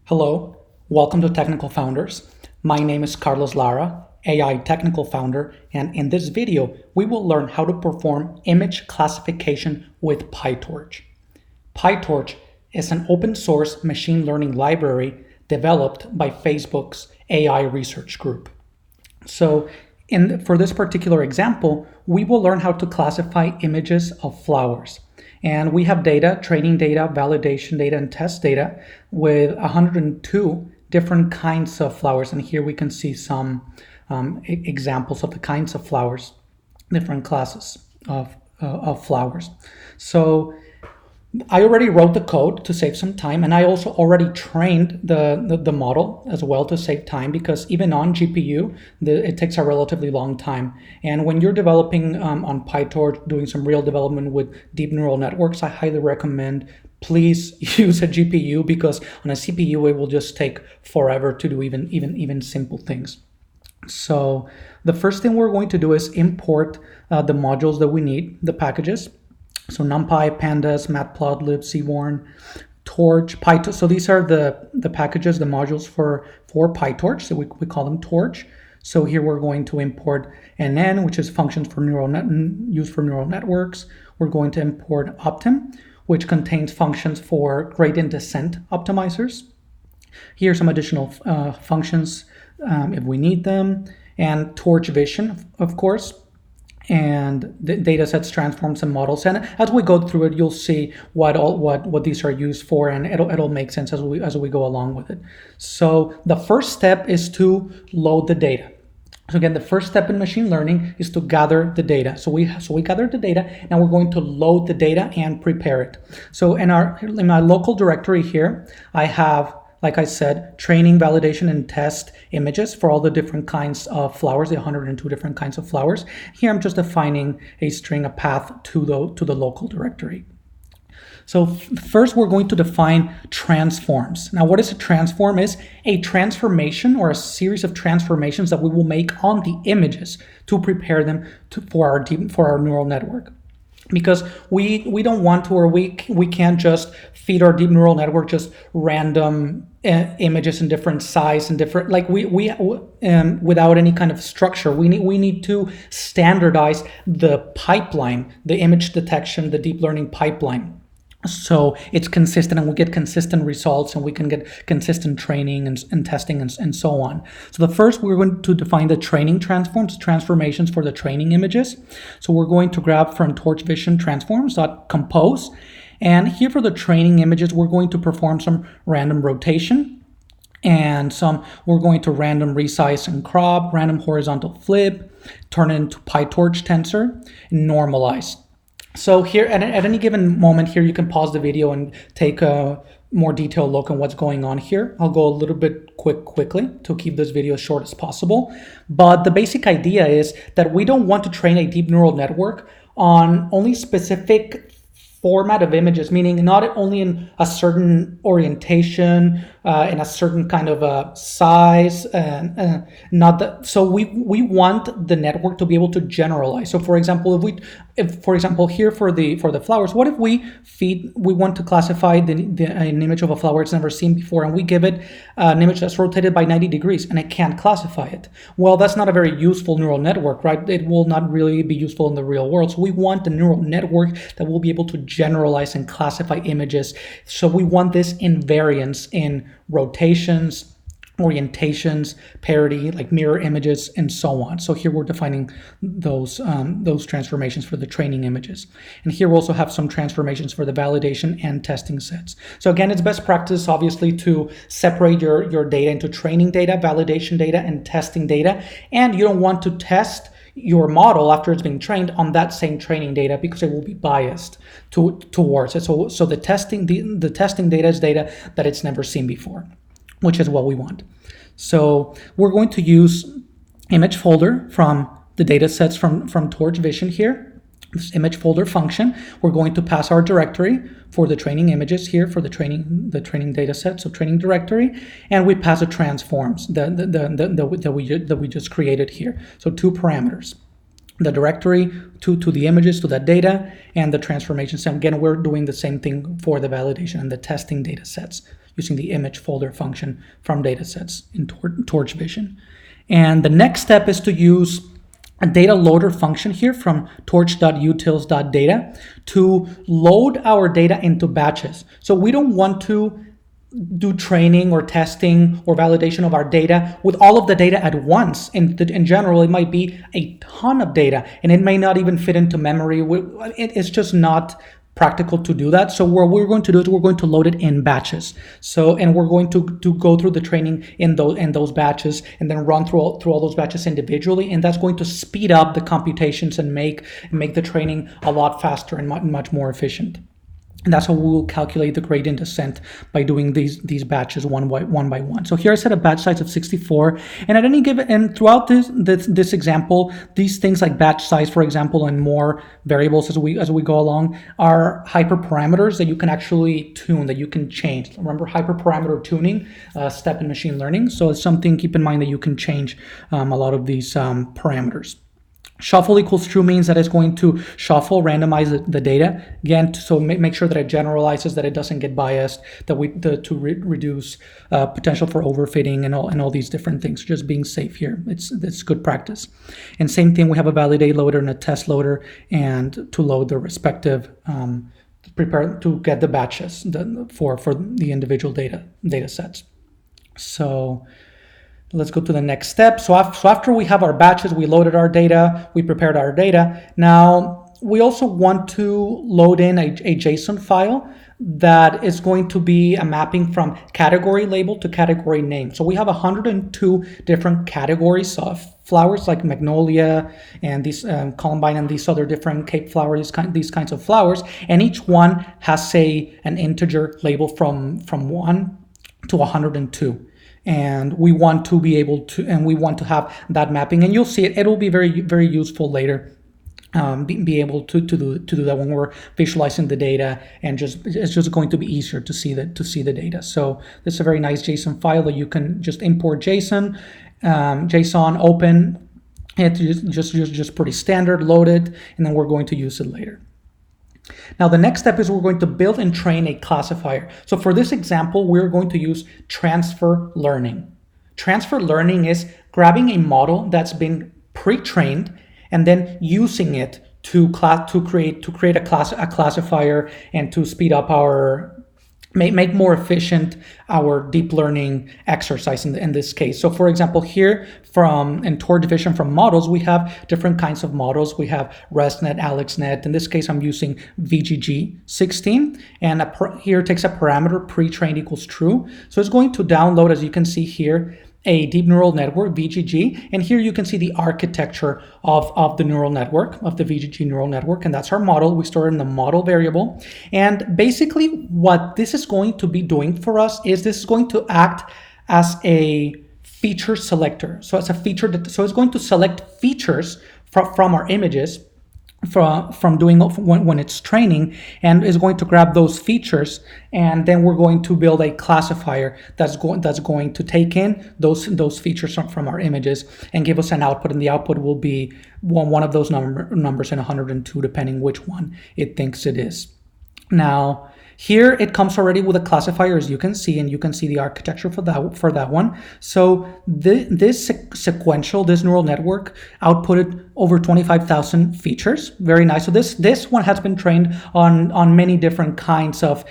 Hello, welcome to Technical Founders. My name is Carlos Lara, AI Technical Founder, and in this video, we will learn how to perform image classification with PyTorch. PyTorch is an open source machine learning library developed by Facebook's AI research group. So for this particular example, we will learn how to classify images of flowers. And we have data, training data, validation data, and test data with 102 different kinds of flowers. And here we can see some examples of the kinds of flowers, different classes of flowers. So I already wrote the code to save some time, and I also already trained the model as well to save time, because even on GPU, it takes a relatively long time. And when you're developing on PyTorch, doing some real development with deep neural networks, I highly recommend please use a GPU, because on a CPU, it will just take forever to do even simple things. So the first thing we're going to do is import the modules that we need, the packages. So NumPy, Pandas, Matplotlib, Seaborn, Torch, PyTorch. So these are the packages, the modules for PyTorch. So we call them Torch. So here we're going to import NN, which is functions for used for neural networks. We're going to import Optim, which contains functions for gradient descent optimizers. Here are some additional functions if we need them, and Torch Vision, of course, and the data sets, transforms, and models. And as we go through it, you'll see what these are used for, and it'll make sense as we go along with it. So the first step is to load the data. So again, the first step in machine learning is to gather the data. So we gather the data, and we're going to load the data and prepare it. So in my local directory here, I have, like I said, training, validation, and test images for all the different kinds of flowers, the 102 different kinds of flowers. Here I'm just defining a string, a path to the local directory. So first we're going to define transforms. Now, what is a transform? Is a transformation or a series of transformations that we will make on the images to prepare them for our neural network. Because we don't want to, or we can't just feed our deep neural network just random images in different size and different, like without any kind of structure. We need to standardize the pipeline, the image detection, the deep learning pipeline, so it's consistent and we get consistent results, and we can get consistent training and testing and so on. So the first, we're going to define the training transformations for the training images. So we're going to grab from Torch Vision transforms.compose. And here for the training images, we're going to perform some random rotation, and we're going to random resize and crop, random horizontal flip, turn it into PyTorch tensor, and normalize. So here, at any given moment here, you can pause the video and take a more detailed look at what's going on here. I'll go a little bit quickly to keep this video as short as possible. But the basic idea is that we don't want to train a deep neural network on only specific format of images, meaning not only in a certain orientation, in a certain kind of size, so we want the network to be able to generalize. So for example, if for example here for the flowers, what if we want to classify an image of a flower it's never seen before, and we give it an image that's rotated by 90 degrees and it can't classify it? Well, that's not a very useful neural network, right? It will not really be useful in the real world. So we want a neural network that will be able to generalize and classify images. So we want this invariance in rotations, orientations, parity, like mirror images, and so on. So here we're defining those transformations for the training images. And here we also have some transformations for the validation and testing sets. So again, it's best practice, obviously, to separate your data into training data, validation data, and testing data. And you don't want to test your model after it's been trained on that same training data, because it will be biased towards it. So the testing data is data that it's never seen before, which is what we want. So we're going to use image folder from the data sets from Torch Vision here. This image folder function, we're going to pass our directory for the training images here for the training data set, so training directory, and we pass the transforms that we just created here. So two parameters, the directory to the images, to that data, and the transformations. And again, we're doing the same thing for the validation and the testing data sets. using the image folder function from datasets in Torch Vision. And the next step is to use a data loader function here from torch.utils.data to load our data into batches. So we don't want to do training or testing or validation of our data with all of the data at once. In general, it might be a ton of data and it may not even fit into memory. It's just not practical to do that. So what we're going to do is we're going to load it in batches. And we're going to go through the training in those batches and then run through all those batches individually. And that's going to speed up the computations and make the training a lot faster and much more efficient. And that's how we will calculate the gradient descent, by doing these batches one by one. So here I set a batch size of 64, and at any given, and throughout this example, these things like batch size, for example, and more variables as we go along are hyperparameters that you can actually tune, that you can change. Remember HyperParameter Tuning, step in machine learning. So it's something, keep in mind that you can change a lot of these parameters. Shuffle equals true means that it's going to shuffle, randomize the data again, so make sure that it generalizes, that it doesn't get biased, that to reduce potential for overfitting and all these different things. Just being safe here, it's good practice. And same thing, we have a validate loader and a test loader, and to load the respective prepare to get the batches for the individual data sets. So let's go to the next step. So after we have our batches, we loaded our data, we prepared our data. Now, we also want to load in a JSON file that is going to be a mapping from category label to category name. So we have 102 different categories of flowers like magnolia and these columbine and these other different Cape flowers, these kinds of flowers. And each one has, say, an integer label from 1 to 102. And we want to be able to, and we want to have that mapping, and you'll see it. It'll be very, very useful later. Be able to do that when we're visualizing the data, and it's just going to be easier to see the data. So this is a very nice JSON file that you can just import JSON, open. It's just pretty standard. Load it, and then we're going to use it later. Now, the next step is we're going to build and train a classifier. So for this example, we're going to use transfer learning. Transfer learning is grabbing a model that's been pre-trained and then using it to create a classifier and to speed up make more efficient our deep learning exercise in this case. So for example, here in Torch Vision from models, we have different kinds of models. We have ResNet, AlexNet. In this case, I'm using VGG16, and here it takes a parameter pre-trained equals true. So it's going to download, as you can see here, a deep neural network, VGG, and here you can see the architecture of the neural network, of the VGG neural network, and that's our model. We store it in the model variable, and basically what this is going to be doing for us is this is going to act as a feature selector. So it's it's going to select features from our images from doing when it's training, and is going to grab those features, and then we're going to build a classifier that's going to take in those features from our images and give us an output, and the output will be one of those numbers in 102, depending which one it thinks it is. Now, here it comes already with a classifier, as you can see, and you can see the architecture for that one. So this neural network outputted over 25,000 features. Very nice. So this one has been trained on many different kinds of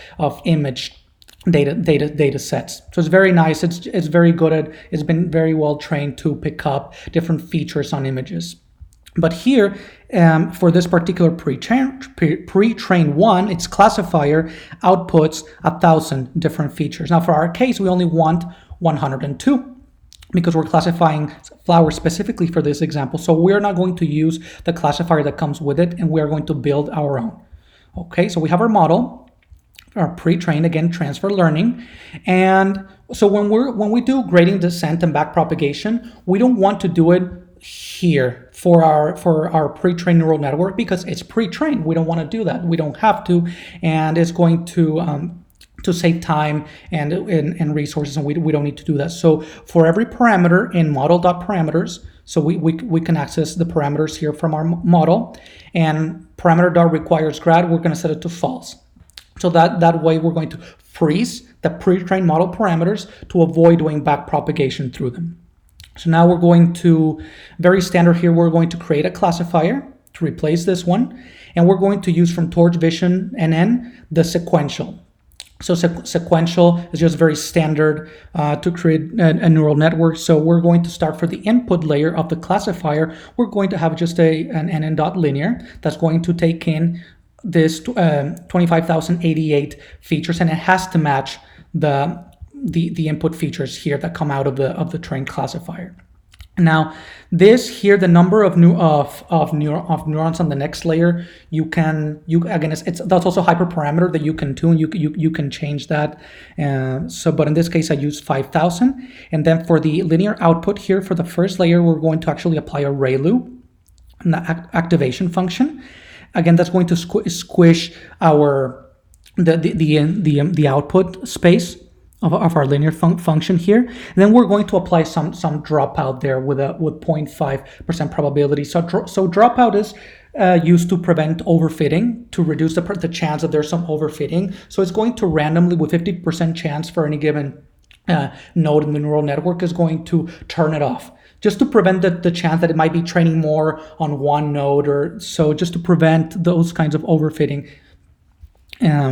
image data sets. So it's very nice. It's very good it's been very well trained to pick up different features on images. But here, for this particular pre-trained one, its classifier outputs 1,000 different features. Now, for our case, we only want 102 because we're classifying flowers specifically for this example. So we're not going to use the classifier that comes with it, and we're going to build our own. Okay, so we have our model, our pre-trained, again, transfer learning. And so when we do gradient descent and backpropagation, we don't want to do it here for our pre-trained neural network because it's pre-trained. We don't want to do that. We don't have to, and it's going to save time and resources, and we don't need to do that. So for every parameter in model.parameters, so we can access the parameters here from our model, and parameter.requires grad, we're going to set it to false. So that way we're going to freeze the pre-trained model parameters to avoid doing backpropagation through them. So now we're going to, very standard here, we're going to create a classifier to replace this one. And we're going to use from Torch Vision NN, the sequential. So sequential is just very standard to create a neural network. So we're going to start for the input layer of the classifier. We're going to have just an NN.linear that's going to take in this 25,088 features, and it has to match the input features here that come out of the trained classifier. Now, this here, the number of neurons on the next layer, again, that's also hyperparameter that you can tune. You can change that. But in this case, I use 5,000. And then for the linear output here, for the first layer, we're going to actually apply a ReLU, an activation function. Again, that's going to squish the output space of our linear function here. And then we're going to apply some dropout there with 0.5% probability. So dropout is used to prevent overfitting, to reduce the chance that there's some overfitting. So it's going to randomly, with 50% chance for any given node in the neural network, is going to turn it off, just to prevent the chance that it might be training more on one node, or so, just to prevent those kinds of overfitting.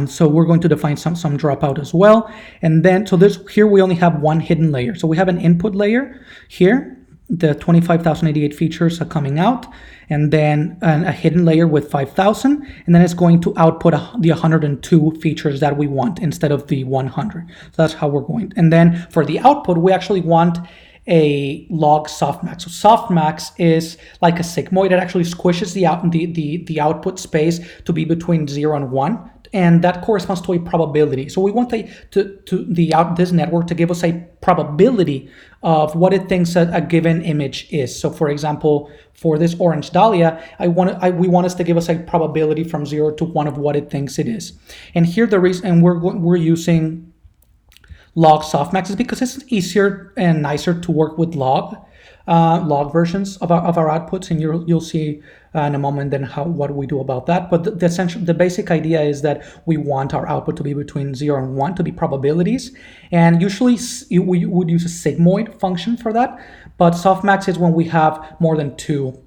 So we're going to define some dropout as well. And then, so here we only have one hidden layer. So we have an input layer here, the 25,088 features are coming out, and then a hidden layer with 5,000, and then it's going to output the 102 features that we want instead of the 100. So that's how we're going. And then for the output, we actually want a log softmax. So softmax is like a sigmoid. It actually squishes the output space to be between 0 and 1. And that corresponds to a probability. So we want this network to give us a probability of what it thinks a given image is. So for example, for this orange dahlia, we want us to give us a probability from 0 to 1 of what it thinks it is. And here the reason, and we're using log softmax, is because it's easier and nicer to work with log versions of our outputs, and you'll see in a moment then what we do about that. But the basic idea is that we want our output to be between 0 and 1 to be probabilities, and usually we would use a sigmoid function for that. But softmax is when we have more than 2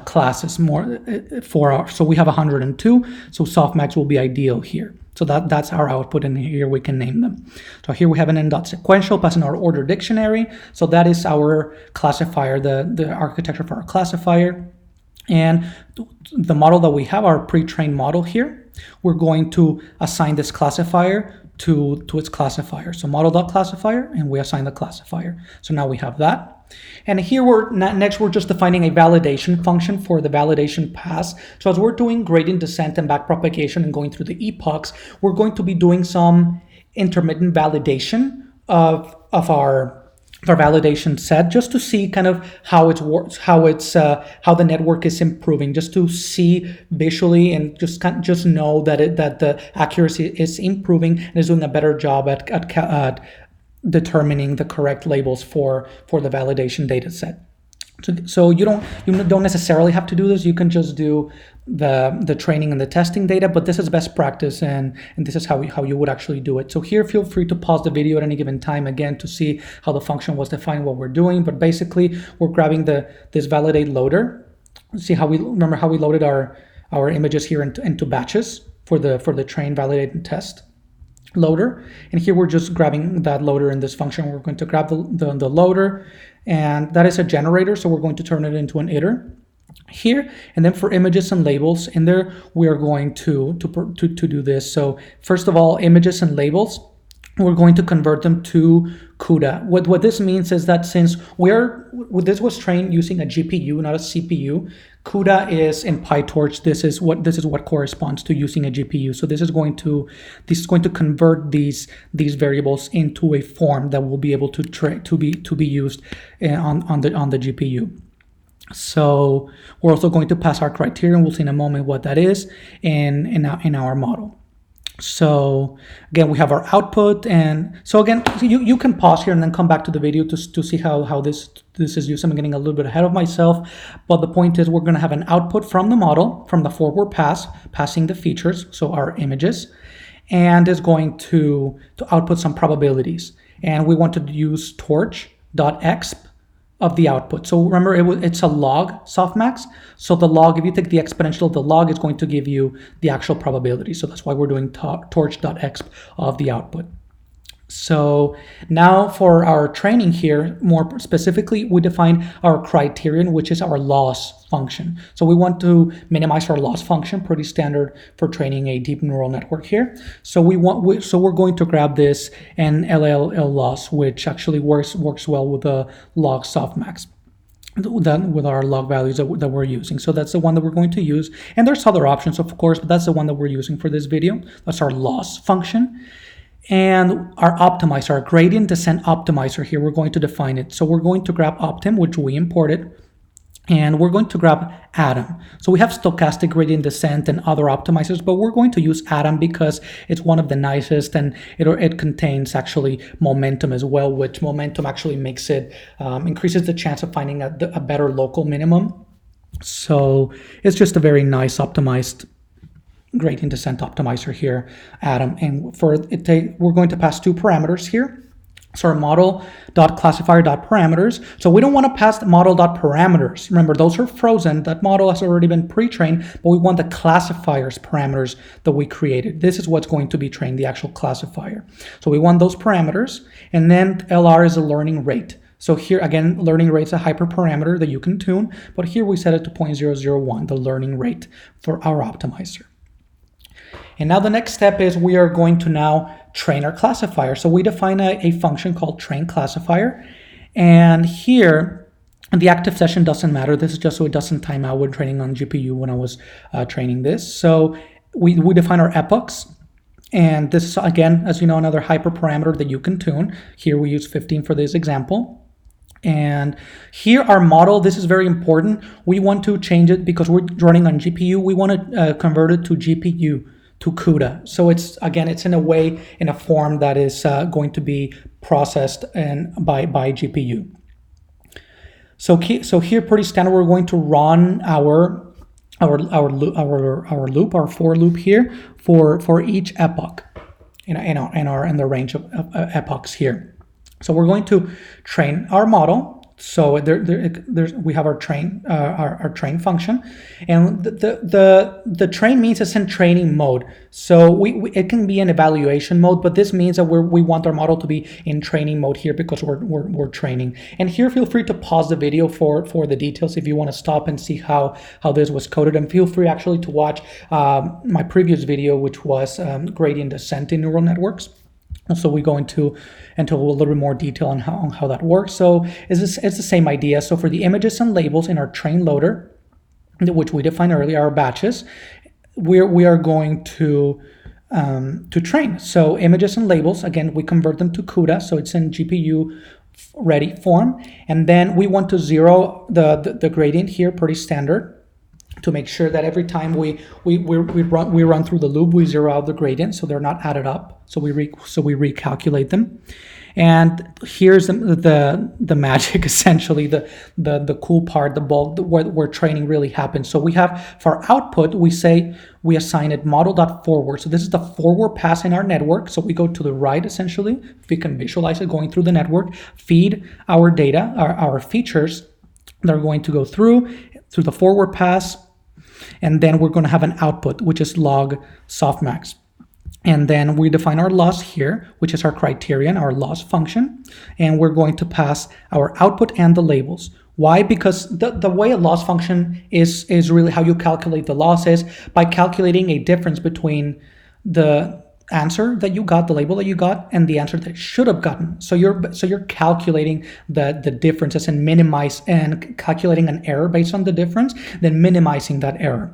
classes, so we have 102. So softmax will be ideal here. So that's our output, and here we can name them. So here we have an n.sequential passing our order dictionary. So that is our classifier, the architecture for our classifier. And the model that we have, our pre-trained model here, we're going to assign this classifier to its classifier. So model.classifier, and we assign the classifier. So now we have that. And here next we're just defining a validation function for the validation pass. So as we're doing gradient descent and backpropagation and going through the epochs, we're going to be doing some intermittent validation of our validation set, just to see kind of how it works, how the network is improving, just to see visually and just know that the accuracy is improving and is doing a better job at determining the correct labels for the validation data set. So you don't necessarily have to do this. You can just do the training and the testing data, but this is best practice, and this is how you would actually do it. So here, feel free to pause the video at any given time again to see how the function was defined, what we're doing. But basically, we're grabbing this validate loader. See how we loaded our images here into batches for the train, validate, and test loader. And here we're just grabbing that loader in this function. We're going to grab the loader, and that is a generator, so we're going to turn it into an iter here. And then for images and labels in there, we are going to do this. So first of all, images and labels, we're going to convert them to CUDA. What this means is that since this was trained using a GPU, not a CPU, CUDA is in PyTorch. This is what corresponds to using a GPU. So this is going to convert these variables into a form that will be able to be used on the GPU. So we're also going to pass our criterion. We'll see in a moment what that is in our model. So again, we have our output, and so again, you can pause here and then come back to the video to see how this is used. I'm getting a little bit ahead of myself, but the point is we're going to have an output from the model, from the forward pass, passing the features, so our images, and is going to output some probabilities. And we want to use torch.exp of the output. So remember, it's a log softmax. So the log, if you take the exponential of the log, is going to give you the actual probability. So that's why we're doing torch.exp of the output. So now for our training here, more specifically, we define our criterion, which is our loss function. So we want to minimize our loss function, pretty standard for training a deep neural network here. So we're going to grab this and LLL loss, which actually works well with the log softmax, with our log values that we're using. So that's the one that we're going to use. And there's other options, of course, but that's the one that we're using for this video. That's our loss function. And our optimizer, our gradient descent optimizer here, we're going to define it. So we're going to grab optim, which we imported, and we're going to grab Atom. So we have stochastic gradient descent and other optimizers, but we're going to use Atom because it's one of the nicest, and it contains actually momentum as well, which momentum actually makes it, increases the chance of finding a better local minimum. So it's just a very nice optimized gradient descent optimizer here, Atom. And for it, we're going to pass two parameters here. So our model.classifier.parameters. So we don't want to pass the model.parameters. Remember, those are frozen. That model has already been pre-trained, but we want the classifier's parameters that we created. This is what's going to be trained, the actual classifier. So we want those parameters, and then LR is a learning rate. So here, again, learning rate is a hyperparameter that you can tune, but here we set it to 0.001, the learning rate for our optimizer. And now the next step is we are going to now train our classifier. So we define a function called train classifier. And here, the active session doesn't matter. This is just so it doesn't time out when training on GPU when I was training this. So we define our epochs. And this is, again, as you know, another hyperparameter that you can tune. Here we use 15 for this example. And here our model, this is very important. We want to change it because we're running on GPU. We want to convert it to GPU, to CUDA. So it's, again, it's in a way, in a form that is going to be processed by GPU. So here, pretty standard, we're going to run our loop, our for loop here for each epoch in the range of epochs here. So we're going to train our model. So we have our train function, and the train means it's in training mode. So it can be in evaluation mode, but this means that we want our model to be in training mode here because we're training. And here, feel free to pause the video for the details if you want to stop and see how this was coded, and feel free actually to watch my previous video, which was gradient descent in neural networks. So we go into a little bit more detail on how that works. So it's the same idea. So for the images and labels in our train loader, which we defined earlier, our batches, we are going to train. So images and labels, again, we convert them to CUDA, so it's in GPU ready form, and then we want to zero the gradient here, pretty standard, to make sure that every time we run through the loop, we zero out the gradient, so they're not added up. So we recalculate them. And here's the magic, essentially, the cool part, the bulk, where training really happens. So we have, for our output, we assign it model.forward. So this is the forward pass in our network. So we go to the right, essentially, if we can visualize it going through the network, feed our data, our features that are going to go through the forward pass, and then we're going to have an output, which is log softmax. And then we define our loss here, which is our criterion, our loss function, and we're going to pass our output and the labels. Why? Because the way a loss function is really how you calculate the loss is by calculating a difference between the answer that you got, the label that you got, and the answer that it should have gotten. So you're calculating the differences and calculating an error based on the difference, then minimizing that error.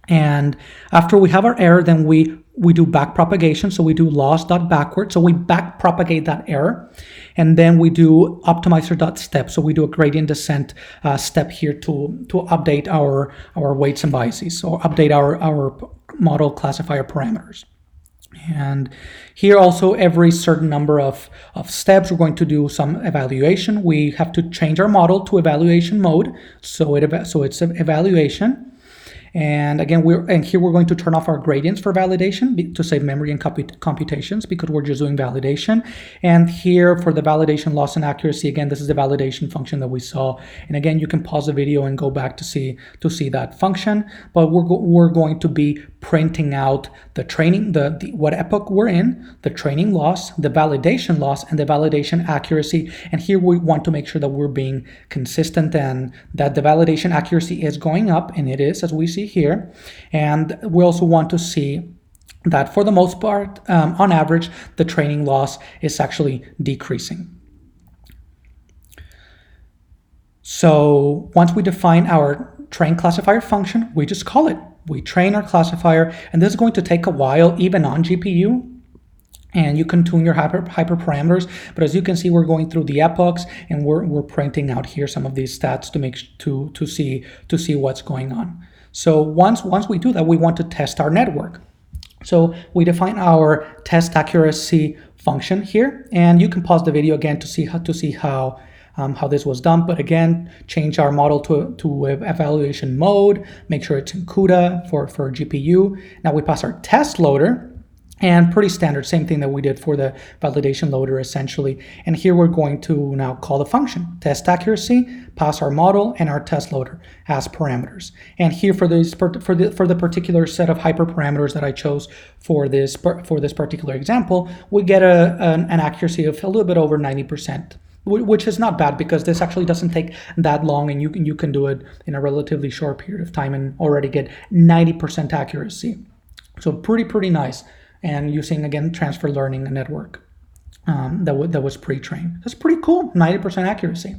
And after we have our error, then we do backpropagation. So we do loss.backward. So we backpropagate that error. And then we do optimizer.step. So we do a gradient descent step here to update our weights and biases, or update our model classifier parameters. And here also, every certain number of steps, we're going to do some evaluation. We have to change our model to evaluation mode. So it's an evaluation. And again, here we're going to turn off our gradients for validation to save memory and computations, because we're just doing validation. And here for the validation loss and accuracy, again, this is the validation function that we saw. And again, you can pause the video and go back to see that function. But we're going to be printing out the training, what epoch we're in, the training loss, the validation loss, and the validation accuracy. And here we want to make sure that we're being consistent and that the validation accuracy is going up, and it is, as we see here. And we also want to see that for the most part, on average, the training loss is actually decreasing. So once we define our train classifier function, we just call it. We train our classifier, and this is going to take a while, even on GPU. And you can tune your hyperparameters, but as you can see, we're going through the epochs, and we're printing out here some of these stats to see what's going on. So once we do that, we want to test our network. So we define our test accuracy function here, and you can pause the video again to see how this was done. But again, change our model to evaluation mode, make sure it's in CUDA for GPU. Now we pass our test loader, and pretty standard, same thing that we did for the validation loader essentially. And here we're going to now call the function test accuracy, pass our model and our test loader as parameters. And here for the particular set of hyperparameters that I chose for this particular example, we get an accuracy of a little bit over 90%. Which is not bad, because this actually doesn't take that long, and you can do it in a relatively short period of time and already get 90% accuracy. So pretty nice. And using, again, transfer learning network that was pre-trained. That's pretty cool, 90% accuracy.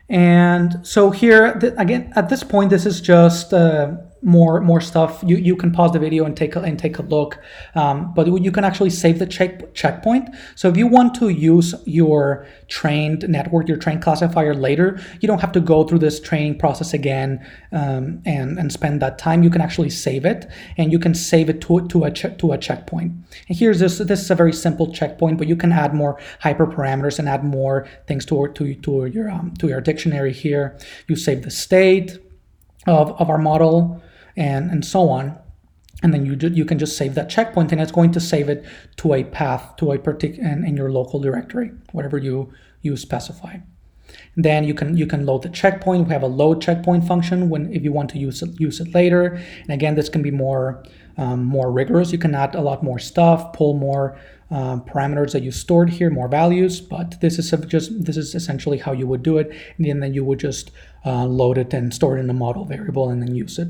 And so here, again, at this point, this is just more stuff. You can pause the video and take a look, but you can actually save the checkpoint. So if you want to use your trained network, your trained classifier later, you don't have to go through this training process again and spend that time. You can actually save it, and you can save it to a checkpoint. And here's this is a very simple checkpoint, but you can add more hyperparameters and add more things to your dictionary here. You save the state of our model and so on, and then you can just save that checkpoint, and it's going to save it to a path to a particular in your local directory, whatever you specify. Then you can load the checkpoint. We have a load checkpoint function if you want to use it later. And again, this can be more rigorous. You can add a lot more stuff, pull more parameters that you stored here, more values. But this is essentially how you would do it, and then you would just load it and store it in a model variable and then use it.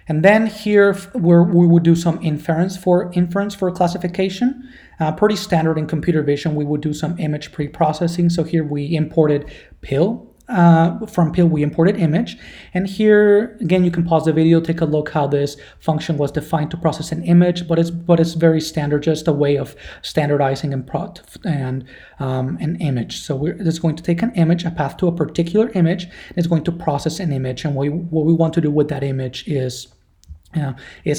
And then here we would do some inference for classification. Pretty standard in computer vision. We would do some image pre-processing. So here we imported PIL. From PIL we imported image. And here again, you can pause the video, take a look how this function was defined to process an image. But it's very standard, just a way of standardizing an image. So it's going to take an image, a path to a particular image, and it's going to process an image. And what we want to do with that image is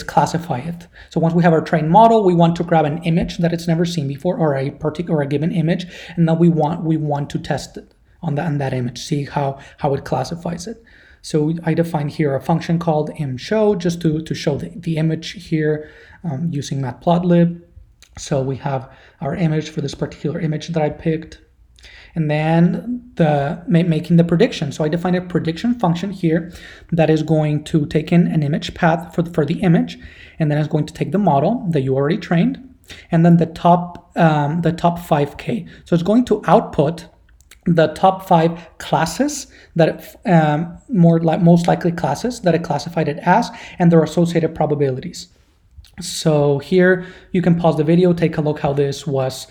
classify it. So once we have our trained model, we want to grab an image that it's never seen before, or a given image, and then we want to test it on that image, see how it classifies it. So I define here a function called imShow just to show the image here using matplotlib. So we have our image for this particular image that I picked. And then making the prediction. So I define a prediction function here that is going to take in an image path for the image, and then it's going to take the model that you already trained, and then the top 5K. So it's going to output the top 5 classes that most likely classes that it classified it as, and their associated probabilities. So here you can pause the video, take a look how this was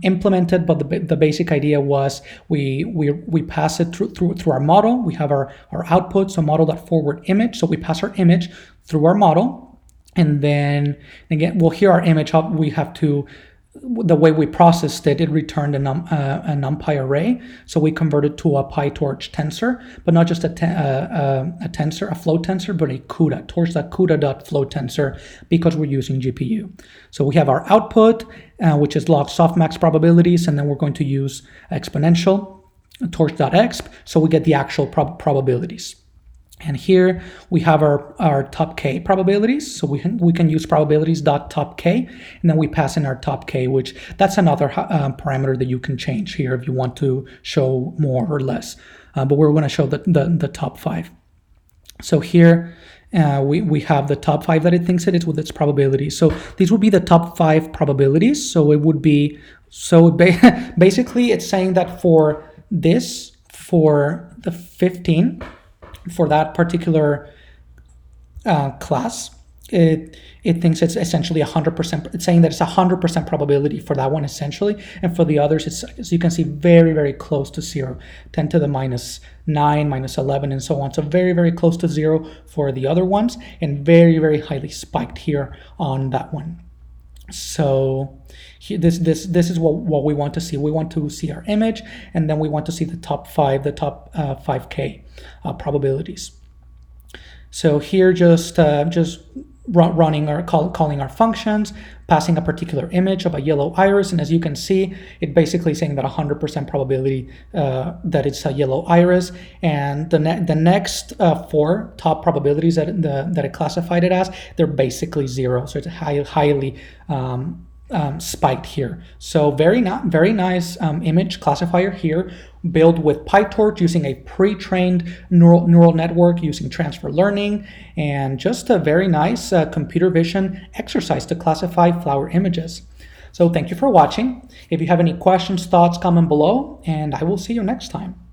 implemented. But the basic idea was we pass it through our model. We have our output, so model.forward image. So we pass our image through our model, and then again, well, here our image, we have to, the way we processed it, it returned a NumPy array. So we converted to a PyTorch tensor, but not just a tensor, a float tensor, but a CUDA, torch.cuda.float tensor, because we're using GPU. So we have our output, which is log softmax probabilities, and then we're going to use exponential, torch.exp, so we get the actual probabilities. And here we have our top K probabilities. So we can use probabilities.topk, and then we pass in our top K, which that's another parameter that you can change here if you want to show more or less. But we're going to show the top 5. So here we have the top 5 that it thinks it is with its probabilities. So these would be the top 5 probabilities. So it would be, basically it's saying that for the 15, for that particular class, it thinks it's essentially 100%. It's saying that it's 100% probability for that one essentially, and for the others, it's, as you can see, very, very close to 0, 10 to the minus 9, minus 11, and so on. So very, very close to 0 for the other ones, and very, very highly spiked here on that one. So this is what we want to see. We want to see our image, and then we want to see the top 5K probabilities. So here just running or calling our functions, passing a particular image of a yellow iris, and as you can see, it basically saying that 100% probability that it's a yellow iris, and the next 4 top probabilities that it classified it as, they're basically 0, so it's highly spiked here. So very nice image classifier here, built with PyTorch using a pre-trained neural network using transfer learning, and just a very nice computer vision exercise to classify flower images. So thank you for watching. If you have any questions, thoughts, comment below, and I will see you next time.